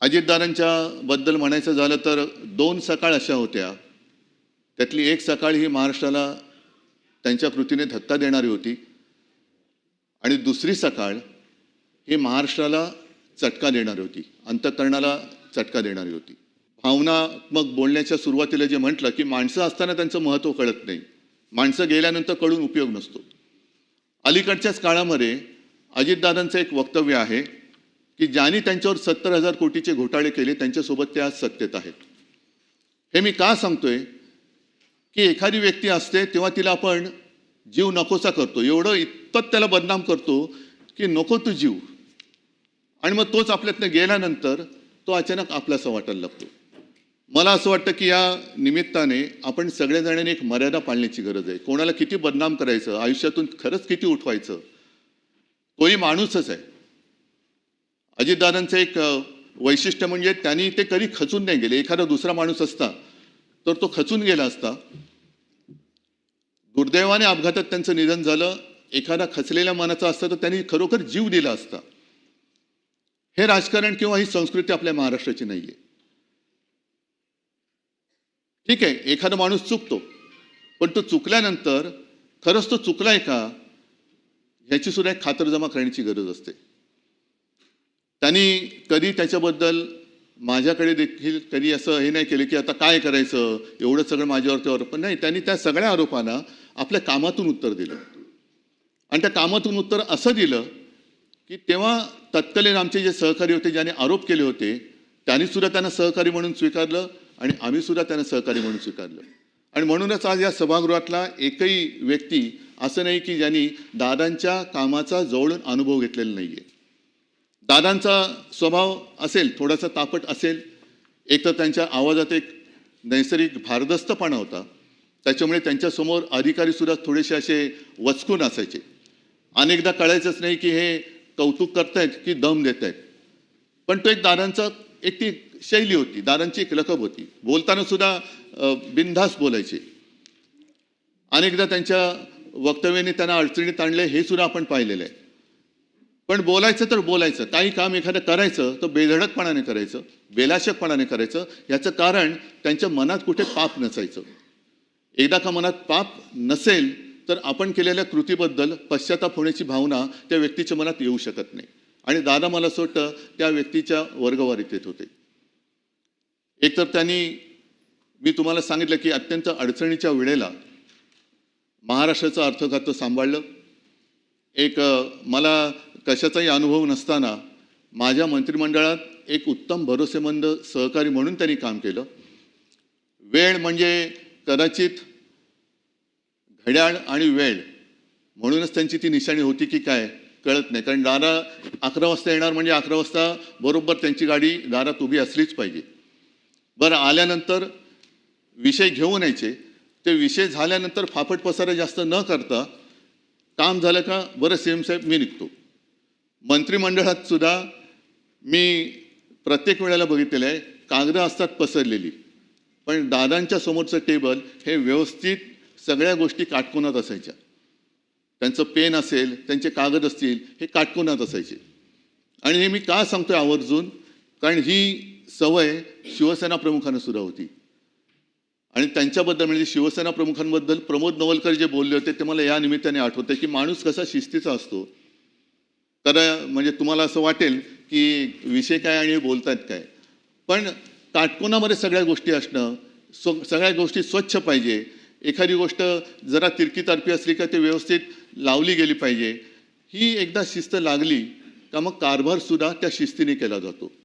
अजितदादांच्या बद्दल म्हणायचं झालं तर दोन सकाळ अशा होत्या, त्यातली एक सकाळ ही महाराष्ट्राला त्यांच्या कृतीने धक्का देणारी होती आणि दुसरी सकाळ ही महाराष्ट्राला चटका देणारी होती, अंतःकरणाला चटका देणारी होती. भावनात्मक बोलण्याच्या सुरुवातीला जे म्हटलं की माणसं असताना त्यांचं महत्त्व कळत नाही, माणसं गेल्यानंतर कळून उपयोग नसतो. अलीकडच्याच काळामध्ये अजितदादांचं एक वक्तव्य आहे की ज्यांनी त्यांच्यावर 70,000 कोटीचे घोटाळे केले त्यांच्यासोबत ते आज सत्तेत आहेत. हे मी का सांगतोय की एखादी व्यक्ती असते तेव्हा तिला आपण जीव नकोसा करतो, एवढं इतपत त्याला बदनाम करतो की नको तू जीव, आणि मग तोच आपल्यातनं गेल्यानंतर तो अचानक आपलासा वाटायला लागतो. मला असं वाटतं की या निमित्ताने आपण सगळेजणांनी एक मर्यादा पाळण्याची गरज आहे. कोणाला किती बदनाम करायचं, आयुष्यातून खरंच किती उठवायचं, तोही माणूसच आहे. अजितदादांचं एक वैशिष्ट्य म्हणजे त्यांनी ते कधी खचून नाही गेले. एखादा दुसरा माणूस असता तर तो खचून गेला असता. दुर्दैवाने अपघातात त्यांचं निधन झालं. एखादा खचलेल्या मनाचा असता तर त्यांनी खरोखर जीव दिला असता. हे राजकारण किंवा ही संस्कृती आपल्या महाराष्ट्राची नाहीये. ठीक आहे, एखादा माणूस चुकतो, पण तो चुकल्यानंतर खरंच तो चुकलाय का ह्याची सुद्धा एक खातरजमा करण्याची गरज असते. त्यांनी कधी त्याच्याबद्दल माझ्याकडे देखील कधी असं हे नाही केलं की आता काय करायचं, एवढं सगळं माझ्यावरती आरोप नाही. त्यांनी त्या सगळ्या आरोपांना आपल्या कामातून उत्तर दिलं, आणि त्या कामातून उत्तर असं दिलं की तेव्हा तत्कालीन आमचे जे सहकारी होते, ज्याने आरोप केले होते, त्यांनी सुद्धा त्यांना सहकारी म्हणून स्वीकारलं आणि आम्ही सुद्धा त्यांना सहकारी म्हणून स्वीकारलं. आणि म्हणूनच आज या सभागृहातला एकही व्यक्ती असं नाही की ज्यांनी दादांच्या कामाचा जवळून अनुभव घेतलेला नाहीये. दादांचा स्वभाव असेल, थोडासा तापट असेल, एक तर त्यांच्या आवाजात एक नैसर्गिक भारदस्तपणा होता, त्याच्यामुळे त्यांच्यासमोर अधिकारीसुद्धा थोडेसे असे वचकून असायचे. अनेकदा कळायचंच नाही की हे कौतुक करतायत की दम देत आहेत. पण तो एक दादांचा एक ती शैली होती, दादांची एक लकब होती. बोलताना सुद्धा बिनधास्त बोलायचे. अनेकदा त्यांच्या वक्तव्याने त्यांना अडचणीत आणले हे सुद्धा आपण पाहिलेलं आहे. पण बोलायचं तर बोलायचं, काही काम एखादं करायचं तर बेधडकपणाने करायचं, बेलाशकपणाने करायचं. याचं कारण त्यांच्या मनात कुठे पाप नसायचं. एकदा का मनात पाप नसेल तर आपण केलेल्या कृतीबद्दल पश्चाताप होण्याची भावना त्या व्यक्तीच्या मनात येऊ शकत नाही. आणि दादा मला असं वाटतं त्या व्यक्तीच्या वर्गवारीत येत होते. एकतर त्यांनी, मी तुम्हाला सांगितलं की अत्यंत अडचणीच्या वेळेला महाराष्ट्राचं अर्थखातं सांभाळलं. एक मला कशाचाही अनुभव नसताना माझ्या मंत्रिमंडळात एक उत्तम भरोसेमंद सहकारी म्हणून त्यांनी काम केलं. वेळ म्हणजे कदाचित घड्याळ आणि वेळ म्हणूनच त्यांची ती निशाणी होती की काय कळत नाही. कारण दादा 11 वाजता येणार म्हणजे 11 वाजता बरोबर त्यांची गाडी दारात उभी असलीच पाहिजे. बरं, आल्यानंतर विषय घेऊन यायचे. ते विषय झाल्यानंतर फाफट पसारा जास्त न करता काम झालं का बरं सीएम साहेब मी निघतो. मंत्रिमंडळात सुद्धा मी प्रत्येक वेळेला बघितलेलं आहे, कागदं असतात पसरलेली, पण दादांच्या समोरचं टेबल हे व्यवस्थित सगळ्या गोष्टी काटकोनात असायच्या. त्यांचं पेन असेल, त्यांचे कागद असतील, हे काटकोनात असायचे. आणि हे मी का सांगतोय आवर्जून, कारण ही सवय शिवसेना प्रमुखांना सुद्धा होती. आणि त्यांच्याबद्दल म्हणजे शिवसेना प्रमुखांबद्दल प्रमोद नवलकर जे बोलले होते ते मला या निमित्ताने आठवते की माणूस कसा शिस्तीचा असतो. तर म्हणजे तुम्हाला असं वाटेल की विषय काय आणि बोलतायत काय, पण काटकोनामध्ये सगळ्या गोष्टी असणं, सगळ्या गोष्टी स्वच्छ पाहिजे. एखादी गोष्ट जरा तिरकी तारपी असली का ते व्यवस्थित लावली गेली पाहिजे. ही एकदा शिस्त लागली का मग कारभार सुद्धा त्या शिस्तीने केला जातो.